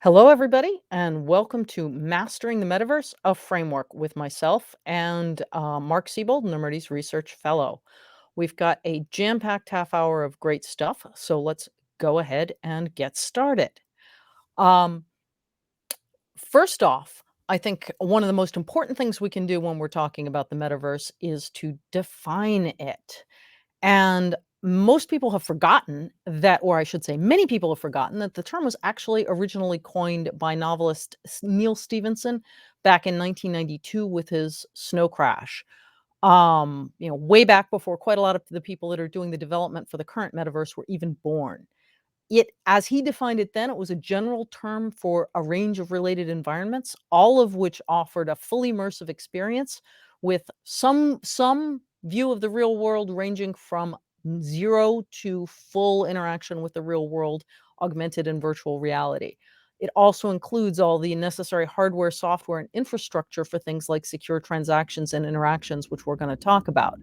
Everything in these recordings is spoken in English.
Hello, everybody, and welcome to Mastering the Metaverse, a framework with myself and Mark Seybold, Nemertes Research Fellow. We've got a jam packed half hour of great stuff, so let's go ahead and get started. Um, First off, I think one of the most important things we can do when we're talking about the metaverse is to define it. And most people have forgotten that, or I should say, many people have forgotten that the term was actually originally coined by novelist Neil Stevenson back in 1992 with his Snow Crash. Way back before quite a lot of the people that are doing the development for the current metaverse were even born. As he defined it then, it was a general term for a range of related environments, all of which offered a fully immersive experience with some view of the real world ranging from 0 to full interaction with the real world, augmented and virtual reality. It also includes all the necessary hardware, software, and infrastructure for things like secure transactions and interactions, which we're gonna talk about.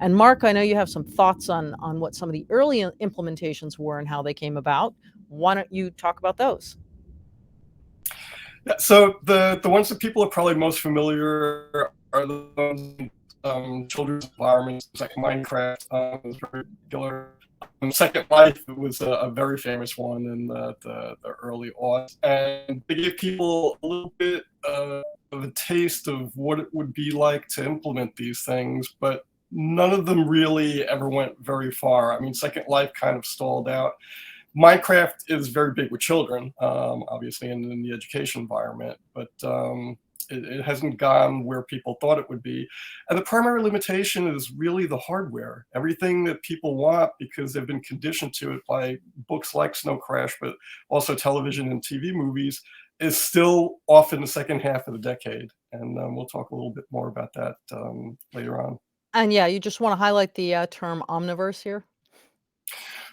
And Mark, I know you have some thoughts on what some of the early implementations were and how they came about. Why don't you talk about those? Yeah, so the ones that people are probably most familiar are the ones children's environments like Minecraft is very popular. Second Life was a very famous one in the early aughts, and they gave people a little bit of a taste of what it would be like to implement these things, but none of them really ever went very far. I mean, Second Life kind of stalled out. Minecraft is very big with children, obviously, in the education environment, but it hasn't gone where people thought it would be. And the primary limitation is really the hardware. Everything that people want, because they've been conditioned to it by books like Snow Crash, but also television and TV movies, is still off in the second half of the decade. And we'll talk a little bit more about that later on. And yeah, you just want to highlight the term omniverse here.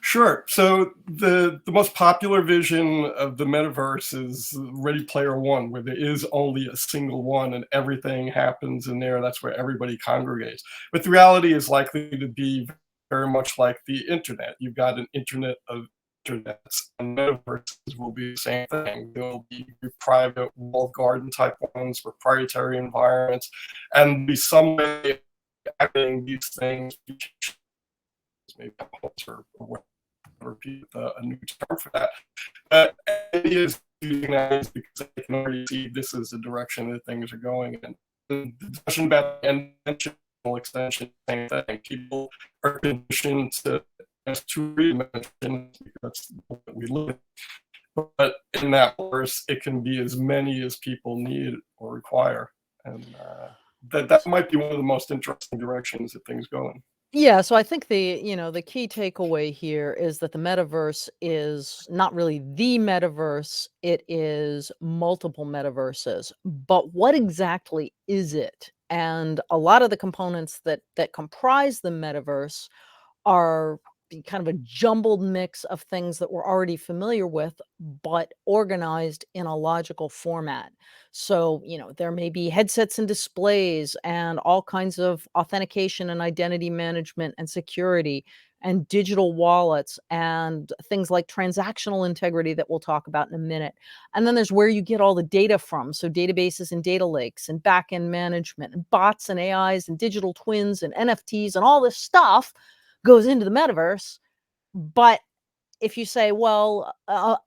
Sure. So the most popular vision of the metaverse is Ready Player One, where there is only a single one and everything happens in there. That's where everybody congregates. But the reality is likely to be very much like the internet. You've got an internet of internets, and metaverses will be the same thing. There'll be private walled garden type ones, proprietary environments, and be some way of having these things maybe or repeat a new term for that. But it is using that because they can already see this is the direction that things are going in. The discussion about the dimensional extension, same thing. People are conditioned to three-dimensions because that's what we live in. But in that verse, it can be as many as people need or require. And that might be one of the most interesting directions that things go in. Yeah, so I think the key takeaway here is that the metaverse is not really the metaverse, it is multiple metaverses. But what exactly is it? And a lot of the components that comprise the metaverse are kind of a jumbled mix of things that we're already familiar with, but organized in a logical format. So, there may be headsets and displays and all kinds of authentication and identity management and security and digital wallets and things like transactional integrity that we'll talk about in a minute. And then there's where you get all the data from. So, databases and data lakes and backend management and bots and AIs and digital twins and NFTs and all this stuff goes into the metaverse. But if you say, well,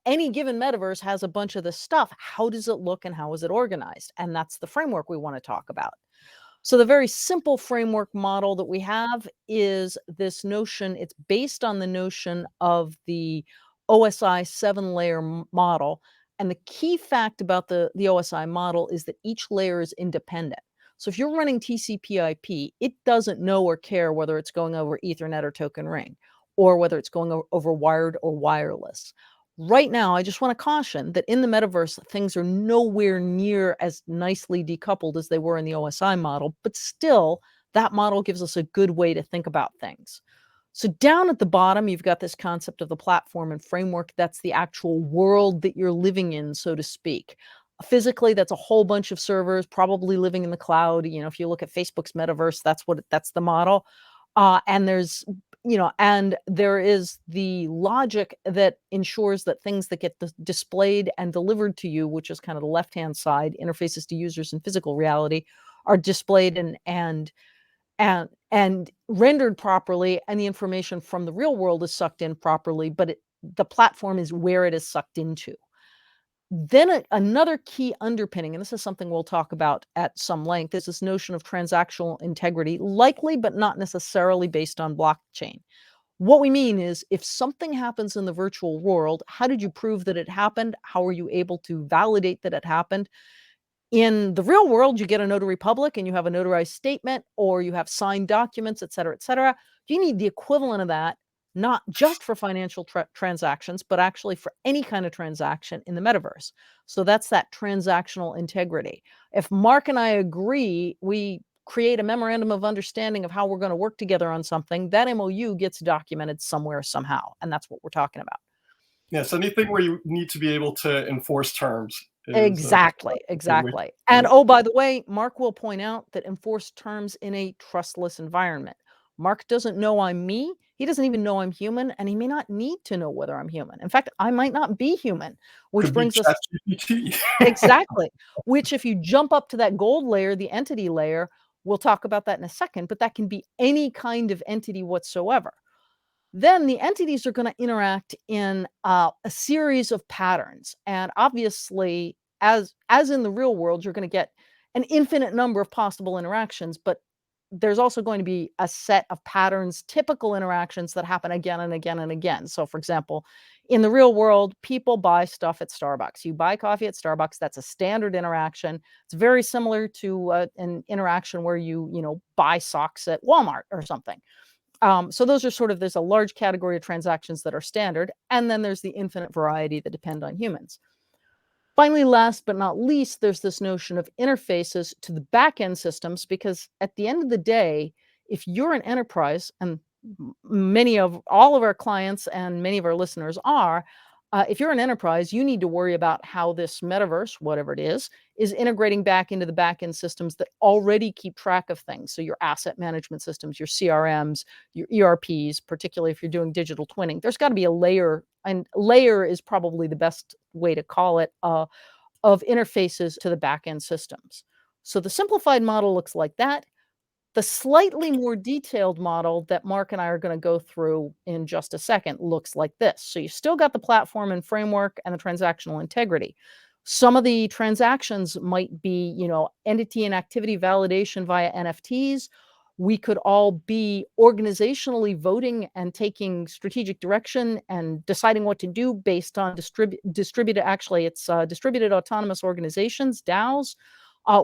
any given metaverse has a bunch of this stuff, how does it look and how is it organized? And that's the framework we want to talk about. So, the very simple framework model that we have is this notion, it's based on the notion of the OSI 7-layer model. And the key fact about the OSI model is that each layer is independent. So, if you're running TCP/IP, it doesn't know or care whether it's going over Ethernet or token ring, or whether it's going over wired or wireless. Right now, I just want to caution that in the metaverse, things are nowhere near as nicely decoupled as they were in the OSI model, but still, that model gives us a good way to think about things. So, down at the bottom, you've got this concept of the platform and framework. That's the actual world that you're living in, so to speak. Physically, that's a whole bunch of servers, probably living in the cloud. If you look at Facebook's metaverse, that's the model. And there's and there is the logic that ensures that things that get displayed and delivered to you, which is kind of the left-hand side, interfaces to users in physical reality, are displayed and rendered properly, and the information from the real world is sucked in properly, but the platform is where it is sucked into. Then another key underpinning, and this is something we'll talk about at some length, is this notion of transactional integrity, likely but not necessarily based on blockchain. What we mean is, if something happens in the virtual world, how did you prove that it happened? How are you able to validate that it happened? In the real world, you get a notary public and you have a notarized statement, or you have signed documents, et cetera, et cetera. You need the equivalent of that, not just for financial transactions, but actually for any kind of transaction in the metaverse. So that's that transactional integrity. If Mark and I agree, we create a memorandum of understanding of how we're going to work together on something, that MOU gets documented somewhere, somehow. And that's what we're talking about. Yes, anything where you need to be able to enforce terms is Exactly, thing we. exactly. And oh, by the way, Mark will point out that enforced terms in a trustless environment. Mark doesn't know I'm me. He doesn't even know I'm human, and he may not need to know whether I'm human. In fact, I might not be human, which Could be brings us ChatGPT. exactly, which if you jump up to that gold layer, the entity layer, we'll talk about that in a second, but that can be any kind of entity whatsoever. Then the entities are going to interact in a series of patterns. And obviously, as in the real world, you're going to get an infinite number of possible interactions, but there's also going to be a set of patterns, typical interactions that happen again and again and again. So, for example, in the real world, people buy stuff at Starbucks. You buy coffee at Starbucks. That's a standard interaction. It's very similar to an interaction where you buy socks at Walmart or something. So those are sort of, there's a large category of transactions that are standard, and then there's the infinite variety that depend on humans. Finally, last but not least, there's this notion of interfaces to the back-end systems, because at the end of the day, if you're an enterprise, and all of our clients and many of our listeners are, if you're an enterprise, you need to worry about how this metaverse, whatever it is integrating back into the back-end systems that already keep track of things. So your asset management systems, your CRMs, your ERPs, particularly if you're doing digital twinning, there's got to be a layer, and layer is probably the best way to call it, of interfaces to the back-end systems. So the simplified model looks like that. The slightly more detailed model that Mark and I are going to go through in just a second looks like this. So you still got the platform and framework and the transactional integrity. Some of the transactions might be, entity and activity validation via NFTs. We could all be organizationally voting and taking strategic direction and deciding what to do based on distributed autonomous organizations, DAOs.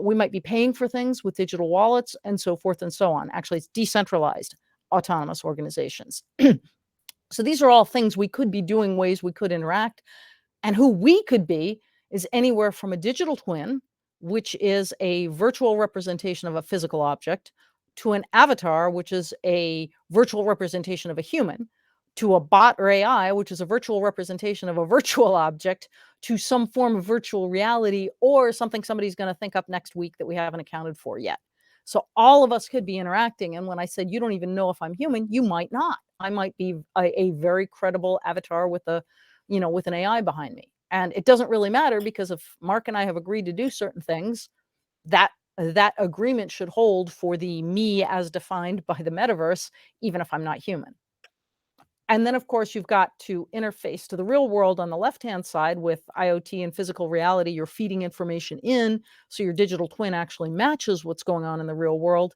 We might be paying for things with digital wallets and so forth and so on. Actually, it's decentralized autonomous organizations. So these are all things we could be doing, ways we could interact. And who we could be is anywhere from a digital twin, which is a virtual representation of a physical object, to an avatar, which is a virtual representation of a human, to a bot or AI, which is a virtual representation of a virtual object, to some form of virtual reality, or something somebody's going to think up next week that we haven't accounted for yet. So all of us could be interacting. And when I said you don't even know if I'm human, you might not. I might be a very credible avatar with with an AI behind me. And it doesn't really matter, because if Mark and I have agreed to do certain things, that agreement should hold for the me as defined by the metaverse, even if I'm not human. And then, of course, you've got to interface to the real world on the left-hand side with IoT and physical reality. You're feeding information in, so your digital twin actually matches what's going on in the real world.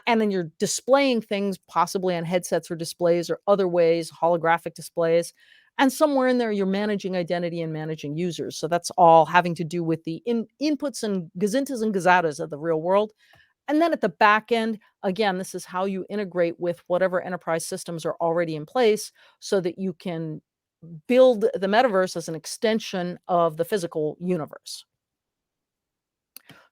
And then you're displaying things possibly on headsets or displays or other ways, holographic displays. And somewhere in there, you're managing identity and managing users. So that's all having to do with the inputs and gazintas and gazatas of the real world. And then at the back end, again, this is how you integrate with whatever enterprise systems are already in place, so that you can build the metaverse as an extension of the physical universe.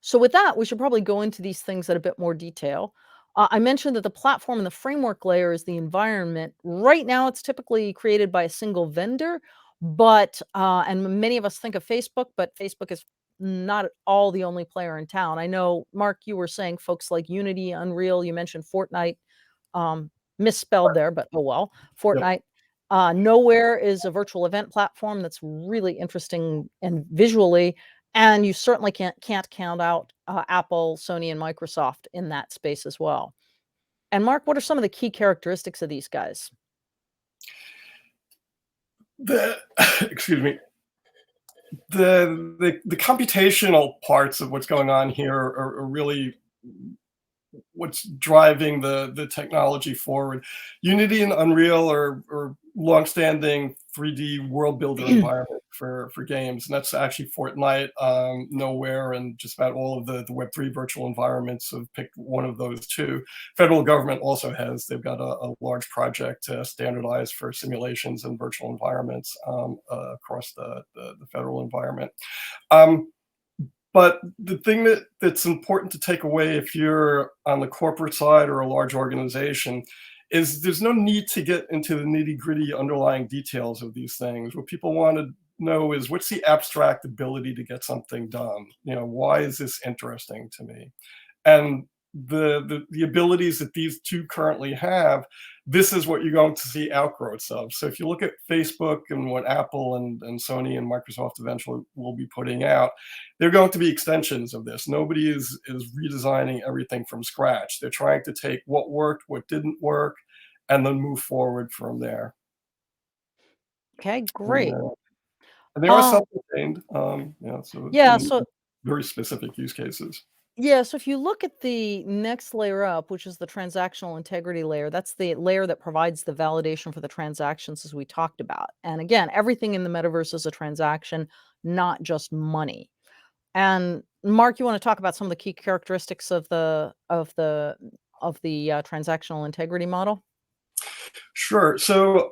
So with that, we should probably go into these things in a bit more detail. I mentioned that the platform and the framework layer is the environment. Right now, it's typically created by a single vendor, but and many of us think of Facebook, but Facebook is not at all the only player in town. I know, Mark, you were saying folks like Unity, Unreal, you mentioned Fortnite. misspelled there, but oh well. Yep. Fortnite. Nowhere is a virtual event platform that's really interesting and visually, and you certainly can't count out Apple, Sony, and Microsoft in that space as well. And Mark, what are some of the key characteristics of these guys? The excuse me. The computational parts of what's going on here are really what's driving the technology forward. Unity and Unreal are longstanding 3D world builder environment for games, and that's actually Fortnite, Nowhere, and just about all of the Web3 virtual environments have picked one of those two. Federal government also has. They've got a large project to standardize for simulations and virtual environments across the federal environment. Um, but the thing that's important to take away if you're on the corporate side or a large organization is there's no need to get into the nitty gritty underlying details of these things. What people want to know is what's the abstract ability to get something done? Why is this interesting to me? And the abilities that these two currently have, this is what you're going to see outgrowths of. So if you look at Facebook and what Apple and Sony and Microsoft eventually will be putting out, they're going to be extensions of this. Nobody is redesigning everything from scratch. They're trying to take what worked, what didn't work, and then move forward from there. Okay, And, great. and they are Um, self-contained, so yeah, in so very specific use cases. yeah, so if you look at the next layer up, which is the transactional integrity layer, that's the layer that provides the validation for the transactions as we talked about. And again, everything in the metaverse is a transaction, not just money. And Mark, you want to talk about some of the key characteristics of the transactional integrity model? Sure. So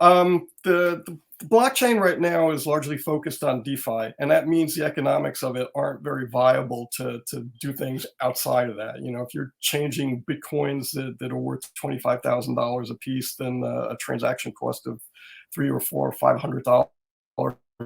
the blockchain right now is largely focused on DeFi, and that means the economics of it aren't very viable to do things outside of that. If you're changing bitcoins that are worth $25,000 a piece, then a transaction cost of three or four or $500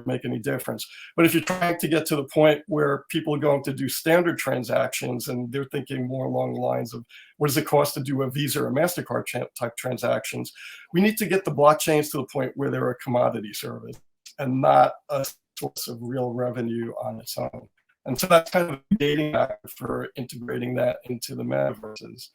make any difference. But if you're trying to get to the point where people are going to do standard transactions and they're thinking more along the lines of what does it cost to do a Visa or MasterCard type transactions, we need to get the blockchains to the point where they're a commodity service and not a source of real revenue on its own. And so that's kind of a gating factor for integrating that into the metaverses.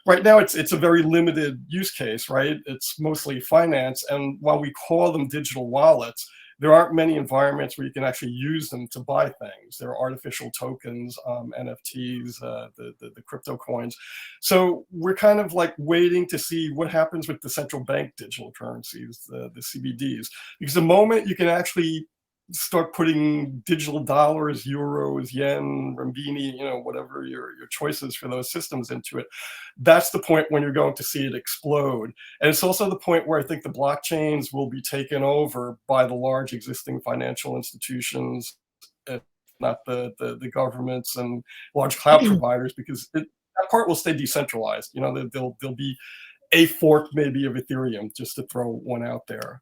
Right now, it's a very limited use case, right? It's mostly finance. And while we call them digital wallets, there aren't many environments where you can actually use them to buy things. There are artificial tokens, NFTs, the crypto coins. So we're kind of like waiting to see what happens with the central bank digital currencies, the CBDs. Because the moment you can actually start putting digital dollars, euros, yen, renminbi, whatever your choices for those systems into it, that's the point when you're going to see it explode. And it's also the point where I think the blockchains will be taken over by the large existing financial institutions, if not the governments and large cloud providers, because that part will stay decentralized. There'll be a fork maybe of Ethereum, just to throw one out there.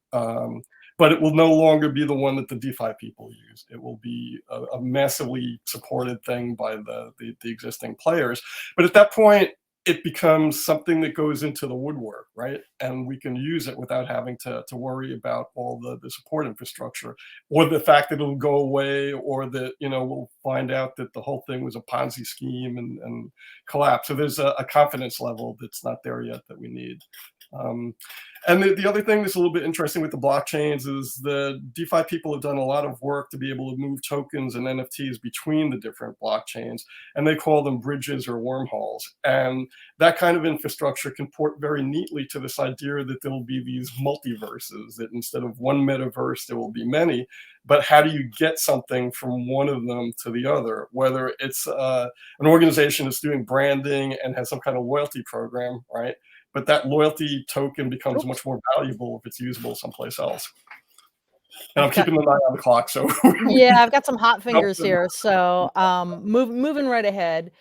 But it will no longer be the one that the DeFi people use. It will be a massively supported thing by the existing players. But at that point, it becomes something that goes into the woodwork, right? And we can use it without having to worry about all the support infrastructure, or the fact that it'll go away, or that we'll find out that the whole thing was a Ponzi scheme and collapse. So there's a confidence level that's not there yet that we need. And the other thing that's a little bit interesting with the blockchains is the DeFi people have done a lot of work to be able to move tokens and NFTs between the different blockchains, and they call them bridges or wormholes. And that kind of infrastructure can port very neatly to this idea that there will be these multiverses, that instead of one metaverse, there will be many. But how do you get something from one of them to the other? Whether it's an organization that's doing branding and has some kind of loyalty program, right? But that loyalty token becomes Oops, much more valuable if it's usable someplace else. And I'm I've got keeping an eye on the clock, so yeah, I've got some hot jump fingers in. here. So moving right ahead.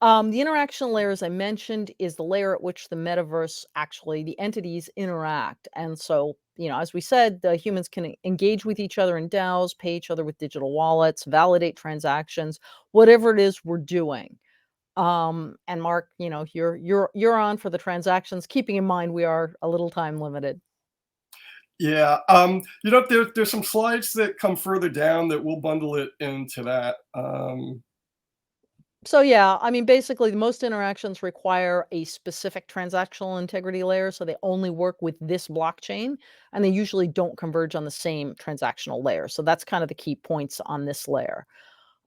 The interaction layer, as I mentioned, is the layer at which the metaverse actually the entities interact. And so, as we said, the humans can engage with each other in DAOs, pay each other with digital wallets, validate transactions, whatever it is we're doing. And Mark, you're on for the transactions, keeping in mind we are a little time limited. Yeah, there's some slides that come further down that we'll bundle it into that. So yeah, I mean, basically, most interactions require a specific transactional integrity layer, so they only work with this blockchain, and they usually don't converge on the same transactional layer. So that's kind of the key points on this layer.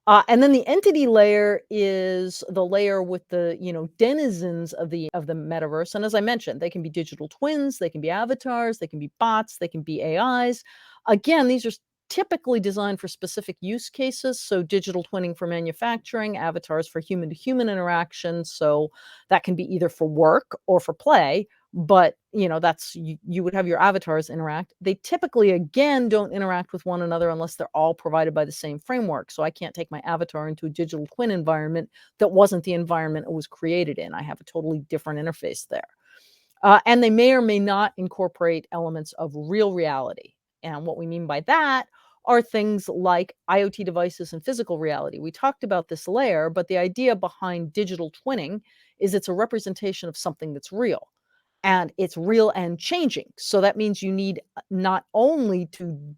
And then the entity layer is the layer with the, denizens of the metaverse. And as I mentioned, they can be digital twins, they can be avatars, they can be bots, they can be AIs. Again, these are typically designed for specific use cases. So digital twinning for manufacturing, avatars for human to human interaction. So that can be either for work or for play. But that's you would have your avatars interact. They typically, again, don't interact with one another unless they're all provided by the same framework. So I can't take my avatar into a digital twin environment that wasn't the environment it was created in. I have a totally different interface there. And they may or may not incorporate elements of real reality. And what we mean by that are things like IoT devices and physical reality. We talked about this layer, but the idea behind digital twinning is it's a representation of something that's real, and it's real and changing. So that means you need not only to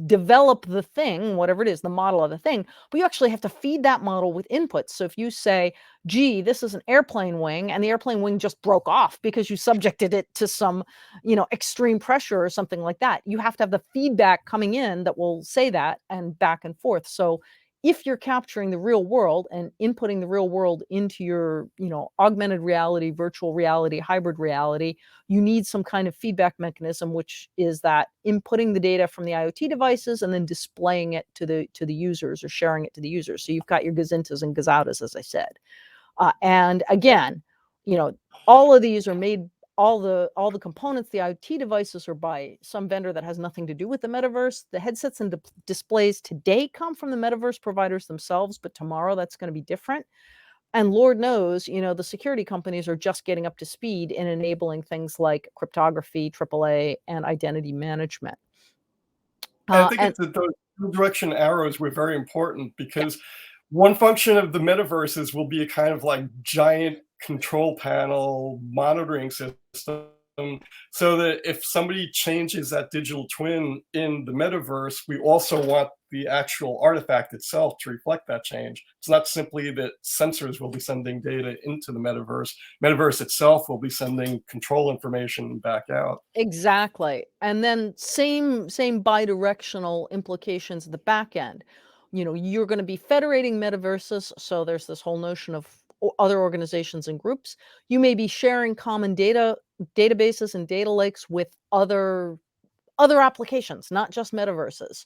develop the thing, whatever it is, the model of the thing, but you actually have to feed that model with inputs. So if you say, gee, this is an airplane wing, and the airplane wing just broke off because you subjected it to some, extreme pressure or something like that, you have to have the feedback coming in that will say that, and back and forth. So if you're capturing the real world and inputting the real world into your, augmented reality, virtual reality, hybrid reality, you need some kind of feedback mechanism, which is that inputting the data from the IoT devices and then displaying it to the users, or sharing it to the users. So you've got your gazintas and gazautas, as I said. And again, all of these are made, all the components, the IoT devices, are by some vendor that has nothing to do with the metaverse. The headsets and displays today come from the metaverse providers themselves, but tomorrow that's going to be different. And Lord knows, the security companies are just getting up to speed in enabling things like cryptography, AAA, and identity management. And I think And those direction arrows were very important, yeah, because one function of the metaverses will be a kind of like giant control panel monitoring system, so that if somebody changes that digital twin in the metaverse, we also want the actual artifact itself to reflect that change. It's not simply that sensors will be sending data into the metaverse itself will be sending control information back out. exactly. And then same bidirectional implications at the back end. You're going to be federating metaverses, so there's this whole notion of other organizations and groups. You may be sharing common databases and data lakes with other applications, not just metaverses.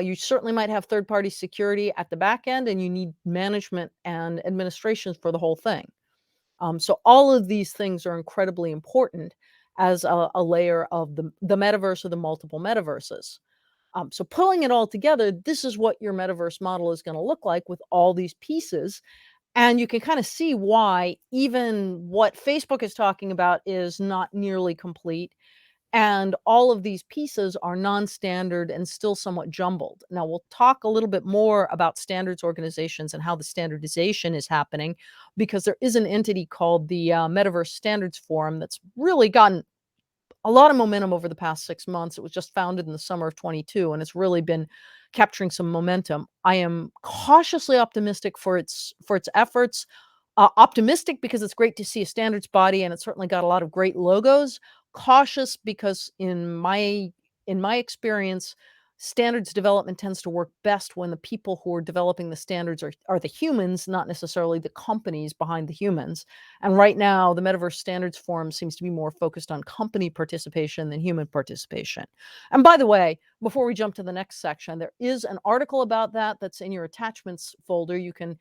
You certainly might have third-party security at the back end, and you need management and administration for the whole thing. So all of these things are incredibly important as a layer of the metaverse or the multiple metaverses. So pulling it all together, this is what your metaverse model is going to look like with all these pieces. And you can kind of see why even what Facebook is talking about is not nearly complete, and all of these pieces are non-standard and still somewhat jumbled. Now, we'll talk a little bit more about standards organizations and how the standardization is happening, because there is an entity called the Metaverse Standards Forum that's really gotten a lot of momentum over the past 6 months. It was just founded in the summer of 22, and it's really been capturing some momentum. I am cautiously optimistic for its efforts. Optimistic because it's great to see a standards body, and it's certainly got a lot of great logos. Cautious because in my experience, standards development tends to work best when the people who are developing the standards are the humans, not necessarily the companies behind the humans. And right now, the Metaverse Standards Forum seems to be more focused on company participation than human participation. And by the way, before we jump to the next section, there is an article about that that's in your attachments folder. You can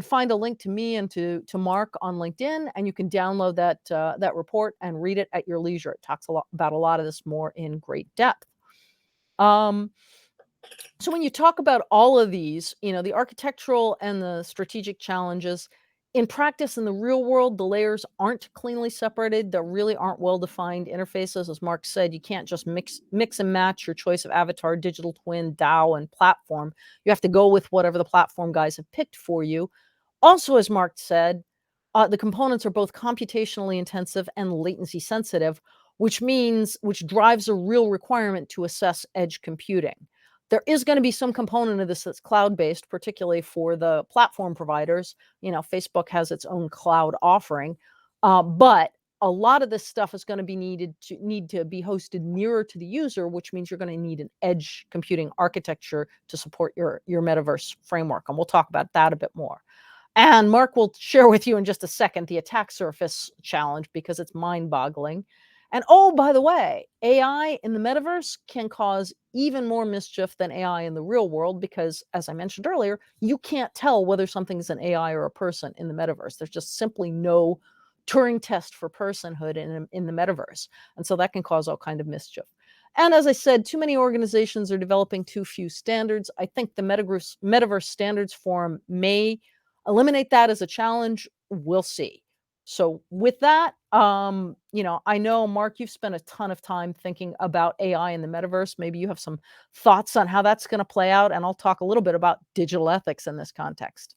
find a link to me and to Mark on LinkedIn, and you can download that report and read it at your leisure. It talks about a lot of this more in great depth. Um, so when you talk about all of these, the architectural and the strategic challenges, in practice, in the real world, the layers aren't cleanly separated. There really aren't well-defined interfaces. As Mark said, you can't just mix and match your choice of avatar, digital twin, DAO, and platform. You have to go with whatever the platform guys have picked for you. Also, as Mark said, the components are both computationally intensive and latency sensitive, which drives a real requirement to assess edge computing. There is going to be some component of this that's cloud-based, particularly for the platform providers. Facebook has its own cloud offering, but a lot of this stuff is going to need to be hosted nearer to the user, which means you're going to need an edge computing architecture to support your metaverse framework, and we'll talk about that a bit more. And Mark will share with you in just a second the attack surface challenge because it's mind-boggling. And oh, by the way, AI in the metaverse can cause even more mischief than AI in the real world because, as I mentioned earlier, you can't tell whether something's an AI or a person in the metaverse. There's just simply no Turing test for personhood in the metaverse. And so that can cause all kind of mischief. And as I said, too many organizations are developing too few standards. I think the Metaverse Standards Forum may eliminate that as a challenge. We'll see. So with that, I know, Mark, you've spent a ton of time thinking about AI in the metaverse. Maybe you have some thoughts on how that's going to play out, and I'll talk a little bit about digital ethics in this context.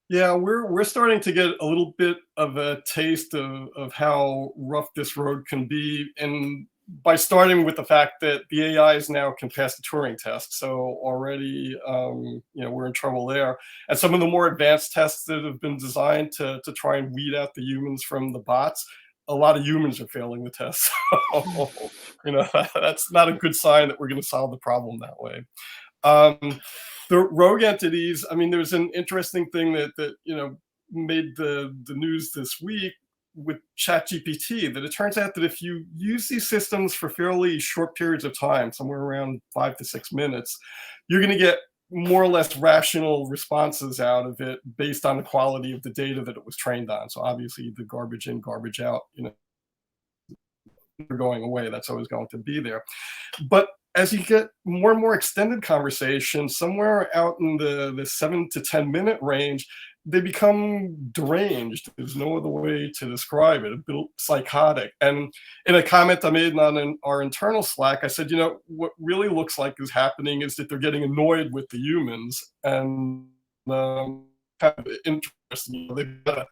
Yeah, we're starting to get a little bit of a taste of how rough this road can be, and by starting with the fact that the AIs now can pass the Turing test. So already, we're in trouble there. And some of the more advanced tests that have been designed to try and weed out the humans from the bots, a lot of humans are failing the test. So, that's not a good sign that we're going to solve the problem that way. Um, the rogue entities. I mean, there's an interesting thing that made the news this week with ChatGPT, that it turns out that if you use these systems for fairly short periods of time, somewhere around 5 to 6 minutes, you're going to get more or less rational responses out of it based on the quality of the data that it was trained on. So obviously, the garbage in, garbage out, going away. That's always going to be there. But as you get more and more extended conversations, somewhere out in the 7 to 10 minute range, they become deranged. There's no other way to describe it. A bit psychotic. And in a comment I made on our internal Slack, I said, what really looks like is happening is that they're getting annoyed with the humans, and kind of interesting. They've got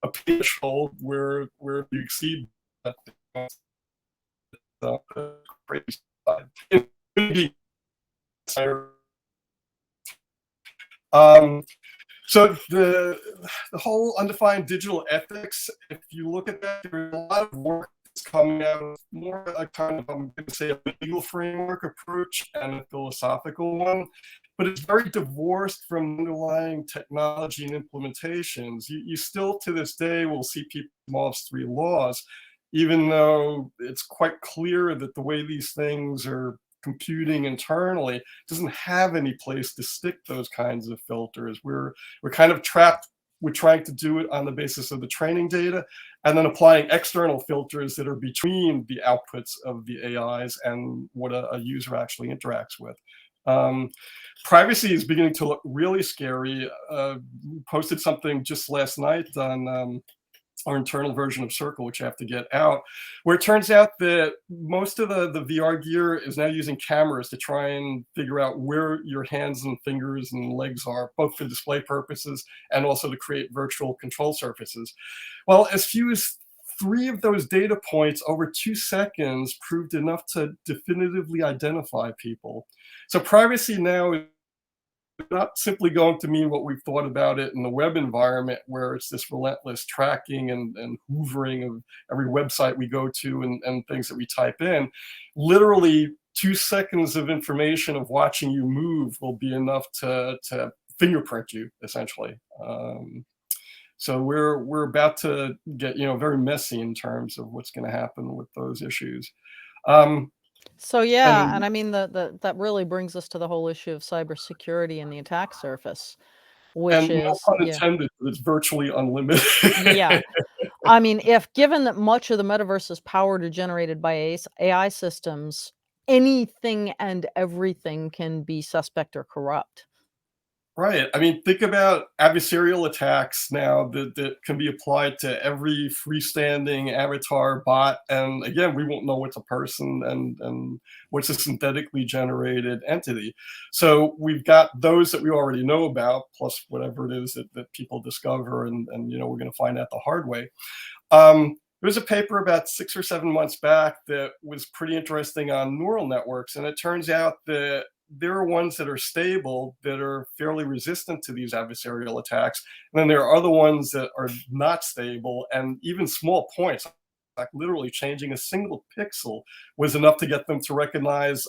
a threshold where you exceed that. Crazy side. So the whole undefined digital ethics, if you look at that, there's a lot of work that's coming out of more a kind of, I'm going to say, a legal framework approach and a philosophical one, but it's very divorced from underlying technology and implementations. You still, to this day, will see people involve 3 laws, even though it's quite clear that the way these things are computing internally doesn't have any place to stick those kinds of filters. We're kind of trapped. We're trying to do it on the basis of the training data and then applying external filters that are between the outputs of the AIs and what a user actually interacts with. Privacy is beginning to look really scary. We posted something just last night on our internal version of Circle, which I have to get out, where it turns out that most of the VR gear is now using cameras to try and figure out where your hands and fingers and legs are, both for display purposes and also to create virtual control surfaces. Well, as few as 3 of those data points over 2 seconds proved enough to definitively identify people. So privacy now is not simply going to mean what we've thought about it in the web environment, where it's this relentless tracking and hoovering of every website we go to and things that we type in. Literally 2 seconds of information of watching you move will be enough to fingerprint you, essentially. So we're about to get very messy in terms of what's going to happen with those issues. So yeah, and And I mean that really brings us to the whole issue of cybersecurity and the attack surface, which and no is pun intended, but it's virtually unlimited. yeah. I mean, if given that much of the metaverse's power are generated by AI systems, anything and everything can be suspect or corrupt. Right. I mean, think about adversarial attacks now that can be applied to every freestanding avatar bot. And again, we won't know what's a person and what's a synthetically generated entity. So we've got those that we already know about, plus whatever it is that people discover, and we're going to find out the hard way. There was a paper about 6 or 7 months back that was pretty interesting on neural networks, and it turns out that there are ones that are stable that are fairly resistant to these adversarial attacks, and then there are other ones that are not stable, and even small points, like literally changing a single pixel, was enough to get them to recognize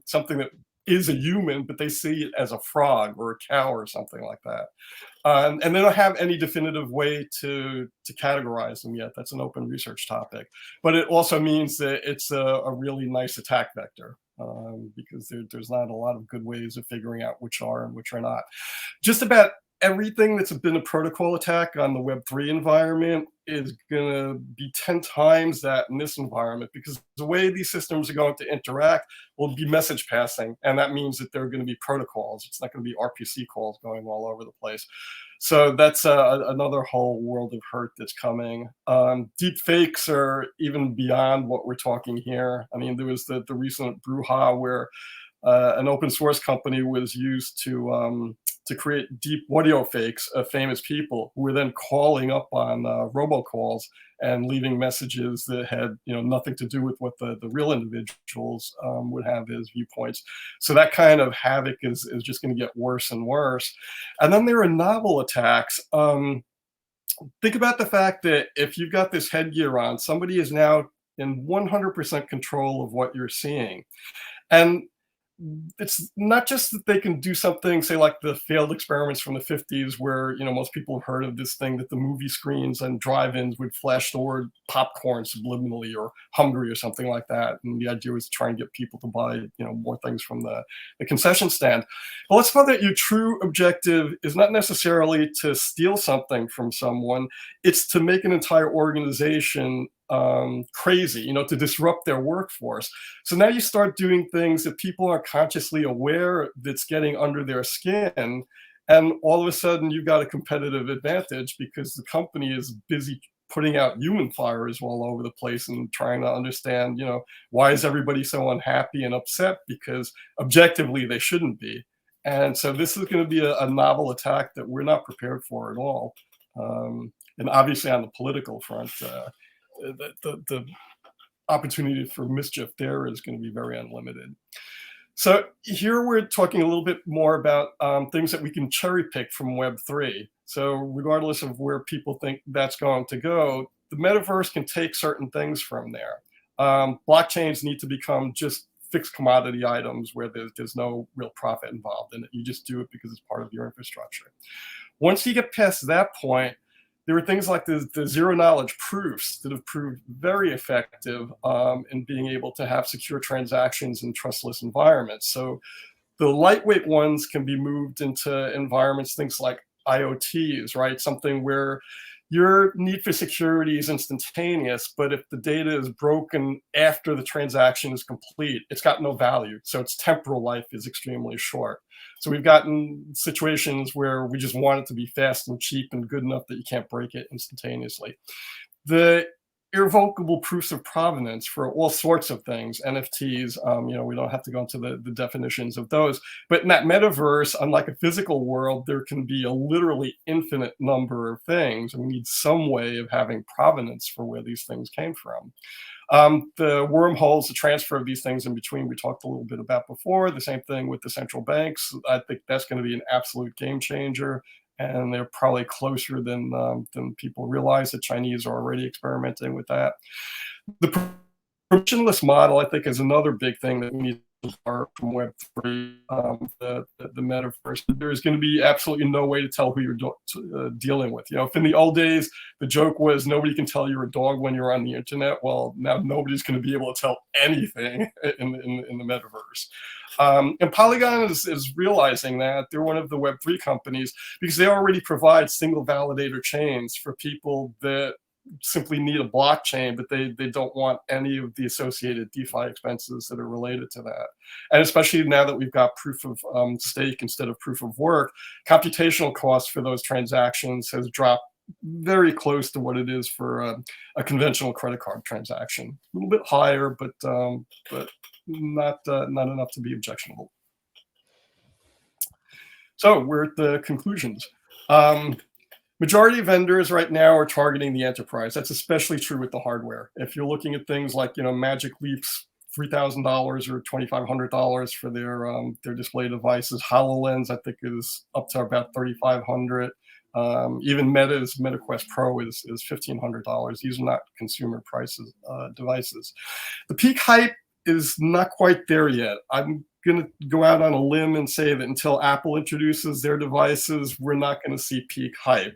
something that is a human, but they see it as a frog or a cow or something like that. And they don't have any definitive way to categorize them yet. That's an open research topic. But it also means that it's a really nice attack vector, because there's not a lot of good ways of figuring out which are and which are not. Just about everything that's been a protocol attack on the Web3 environment is going to be 10 times that in this environment, because the way these systems are going to interact will be message passing. And that means that there are going to be protocols. It's not going to be RPC calls going all over the place. So that's another whole world of hurt that's coming. Deep fakes are even beyond what we're talking here. I mean, there was the recent brouhaha where an open source company was used to create deep audio fakes of famous people who were then calling up on robocalls and leaving messages that had nothing to do with what the real individuals would have as viewpoints. So that kind of havoc is just going to get worse and worse. And then there are novel attacks. Think about the fact that if you've got this headgear on, somebody is now in 100% control of what you're seeing. And it's not just that they can do something, say, like the failed experiments from the 50s, where most people have heard of this thing that the movie screens and drive-ins would flash the word popcorn subliminally, or hungry, or something like that. And the idea was to try and get people to buy more things from the concession stand. But let's suppose that your true objective is not necessarily to steal something from someone, it's to make an entire organization crazy, to disrupt their workforce. So now you start doing things that people are consciously aware that's getting under their skin, and all of a sudden you've got a competitive advantage because the company is busy putting out human fires all over the place and trying to understand, why is everybody so unhappy and upset, because objectively they shouldn't be. And so this is going to be a novel attack that we're not prepared for at all. And obviously on the political front, the opportunity for mischief there is going to be very unlimited. So here we're talking a little bit more about things that we can cherry pick from Web3. So regardless of where people think that's going to go, the metaverse can take certain things from there. Blockchains need to become just fixed commodity items where there's no real profit involved in it. You just do it because it's part of your infrastructure. Once you get past that point, there are things like the zero knowledge proofs that have proved very effective in being able to have secure transactions in trustless environments. So the lightweight ones can be moved into environments, things like IoTs, right? Something where your need for security is instantaneous, but if the data is broken after the transaction is complete, it's got no value. So its temporal life is extremely short. So we've gotten situations where we just want it to be fast and cheap and good enough that you can't break it instantaneously. The irrevocable proofs of provenance for all sorts of things, NFTs, we don't have to go into the definitions of those. But in that metaverse, unlike a physical world, there can be a literally infinite number of things. And we need some way of having provenance for where these things came from. The wormholes, the transfer of these things in between, we talked a little bit about before. The same thing with the central banks. I think that's going to be an absolute game changer. And they're probably closer than people realize. The Chinese are already experimenting with that. The permissionless model, I think, is another big thing that we need to learn from Web3, the metaverse. There's going to be absolutely no way to tell who you're dealing with. If in the old days the joke was nobody can tell you're a dog when you're on the internet, well, now nobody's going to be able to tell anything in the metaverse. And Polygon is realizing that. They're one of the Web3 companies because they already provide single validator chains for people that simply need a blockchain, but they don't want any of the associated DeFi expenses that are related to that. And especially now that we've got proof of stake instead of proof of work, computational costs for those transactions has dropped very close to what it is for a conventional credit card transaction. A little bit higher, but not enough to be objectionable. So we're at the conclusions. Majority of vendors right now are targeting the enterprise. That's especially true with the hardware. If you're looking at things like, Magic Leap's $3,000 or $2,500 for their display devices, HoloLens I think is up to about $3,500. Even Meta's MetaQuest Pro is $1,500. These are not consumer prices devices. The peak hype is not quite there yet. I'm going to go out on a limb and say that until Apple introduces their devices, we're not going to see peak hype.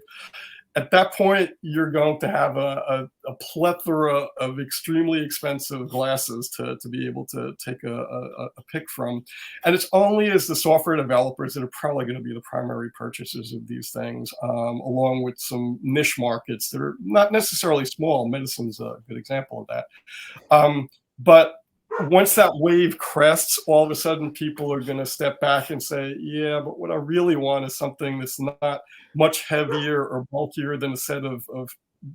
At that point, you're going to have a plethora of extremely expensive glasses to be able to take a pick from. And it's only as the software developers that are probably going to be the primary purchasers of these things, along with some niche markets that are not necessarily small. Medicine's a good example of that. But once that wave crests, all of a sudden people are going to step back and say, yeah, but what I really want is something that's not much heavier or bulkier than a set of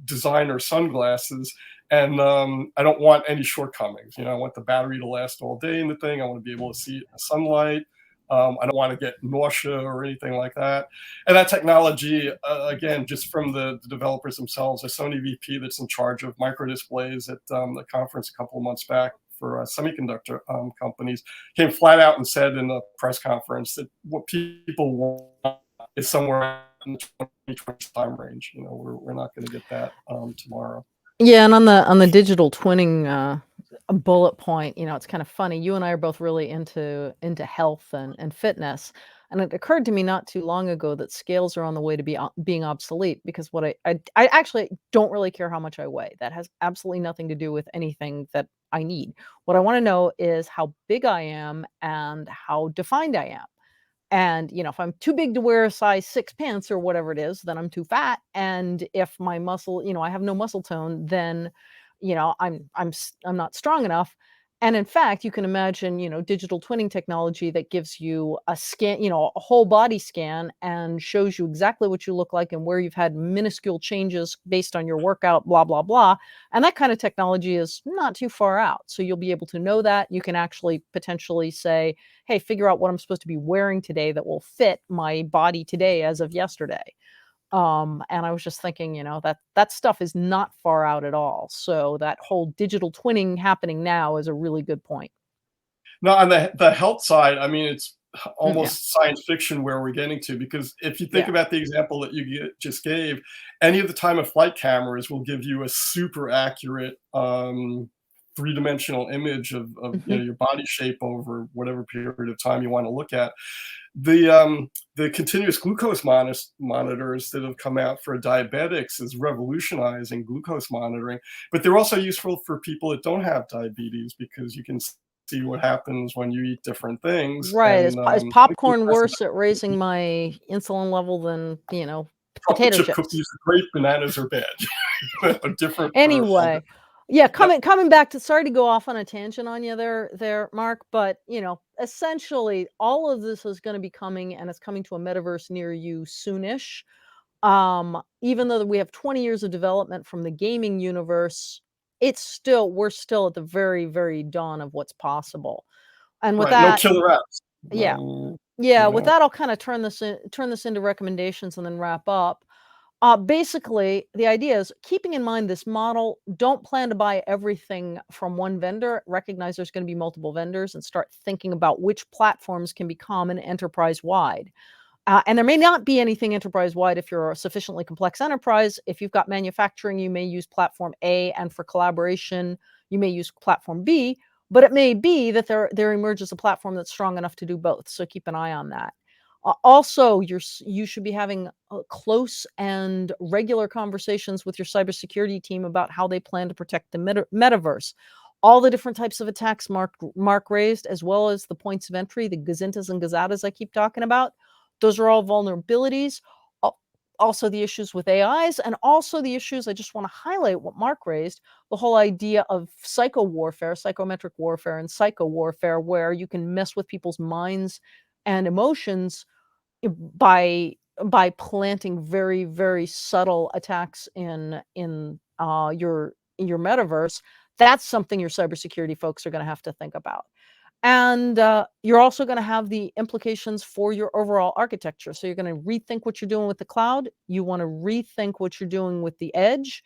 designer sunglasses. And I don't want any shortcomings. I want the battery to last all day in the thing. I want to be able to see it in the sunlight. I don't want to get nausea or anything like that. And that technology, again, just from the developers themselves, a Sony VP that's in charge of microdisplays at the conference a couple of months back for semiconductor companies, came flat out and said in a press conference that what people want is somewhere in the 2020 time range. We're not going to get that tomorrow. Yeah, and on the digital twinning bullet point, it's kind of funny. You and I are both really into health and fitness, and it occurred to me not too long ago that scales are on the way to being obsolete because what I actually don't really care how much I weigh. That has absolutely nothing to do with anything that I need. What I want to know is how big I am and how defined I am. And, if I'm too big to wear a size 6 pants or whatever it is, then I'm too fat. And if my muscle, I have no muscle tone, then, I'm not strong enough. And in fact, you can imagine, digital twinning technology that gives you a scan, a whole body scan and shows you exactly what you look like and where you've had minuscule changes based on your workout, blah, blah, blah. And that kind of technology is not too far out. So you'll be able to know that. You can actually potentially say, hey, figure out what I'm supposed to be wearing today that will fit my body today as of yesterday. And I was just thinking, that stuff is not far out at all. So that whole digital twinning happening now is a really good point. No, on the health side, I mean, it's Yeah. almost science fiction where we're getting to, because if you think Yeah. about the example that you just gave, any of the time of flight cameras will give you a super accurate three-dimensional image of your body shape over whatever period of time you want to look at. The continuous glucose monitors that have come out for diabetics is revolutionizing glucose monitoring, but they're also useful for people that don't have diabetes because you can see what happens when you eat different things. Right. Is, And is popcorn worse at raising my insulin level than, chocolate potato chip chips? cookies are great, bananas are bad. Different for all Anyway, different. yeah, Yep. coming back to, sorry to go off on a tangent on you there, Mark, but essentially all of this is going to be coming, and it's coming to a metaverse near you soonish. Even though we have 20 years of development from the gaming universe, we're still at the very, very dawn of what's possible. And with Right. No that, killer apps. yeah, Um, yeah, you with know. that, I'll kind of turn this into recommendations and then wrap up. Basically, the idea is keeping in mind this model, don't plan to buy everything from one vendor. Recognize there's going to be multiple vendors and start thinking about which platforms can be common enterprise wide. And there may not be anything enterprise wide if you're a sufficiently complex enterprise. If you've got manufacturing, you may use platform A, and for collaboration, you may use platform B. But it may be that there emerges a platform that's strong enough to do both. So keep an eye on that. Also, you should be having close and regular conversations with your cybersecurity team about how they plan to protect the metaverse. All the different types of attacks Mark raised, as well as the points of entry, the gazintas and gazadas I keep talking about. Those are all vulnerabilities. also the issues with AIs, and also the issues, I just want to highlight what Mark raised, the whole idea of psycho warfare, psychometric warfare, and psycho warfare, where you can mess with people's minds and emotions by planting very, very subtle attacks in your metaverse. That's something your cybersecurity folks are going to have to think about. And you're also going to have the implications for your overall architecture. So you're going to rethink what you're doing with the cloud. You want to rethink what you're doing with the edge.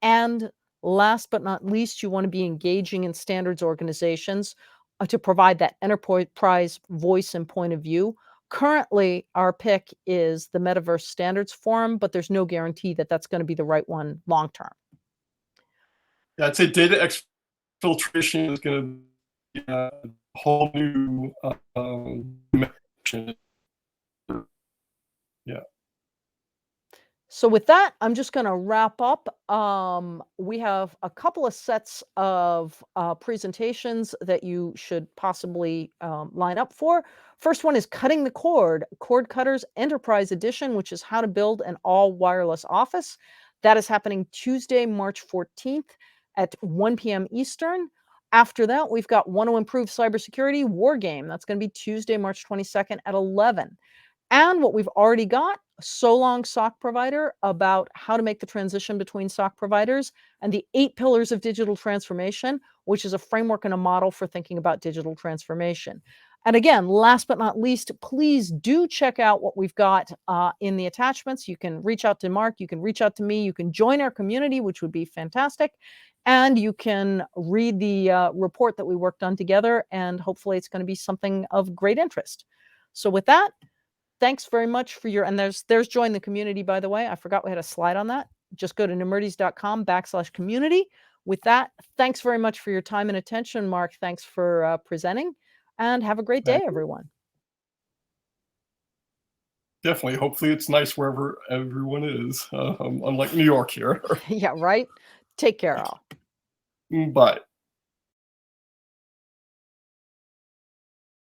And last but not least, you want to be engaging in standards organizations to provide that enterprise voice and point of view. Currently, our pick is the Metaverse Standards Forum, but there's no guarantee that that's going to be the right one long term. Yeah, I'd say data exfiltration is going to be a whole new dimension. Yeah. So with that, I'm just going to wrap up. We have a couple of sets of presentations that you should possibly line up for. First one is Cutting the Cord, Cord Cutters Enterprise Edition, which is how to build an all wireless office. That is happening Tuesday, March 14th at 1 p.m. Eastern. After that, we've got Want to Improve Cybersecurity War Game. That's going to be Tuesday, March 22nd at 11. And what we've already got, So Long SOC Provider, about how to make the transition between SOC providers, and the 8 pillars of digital transformation, which is a framework and a model for thinking about digital transformation. And again, last but not least, please do check out what we've got in the attachments. You can reach out to Mark, you can reach out to me, you can join our community, which would be fantastic. And you can read the report that we worked on together, and hopefully it's going to be something of great interest. So with that, thanks very much for your, and there's join the community, by the way. I forgot we had a slide on that. Just go to nemertes.com/community. With that, thanks very much for your time and attention, Mark. Thanks for presenting, and have a great day, everyone. Definitely. Hopefully it's nice wherever everyone is, unlike New York here. Yeah, right? Take care, all. Bye.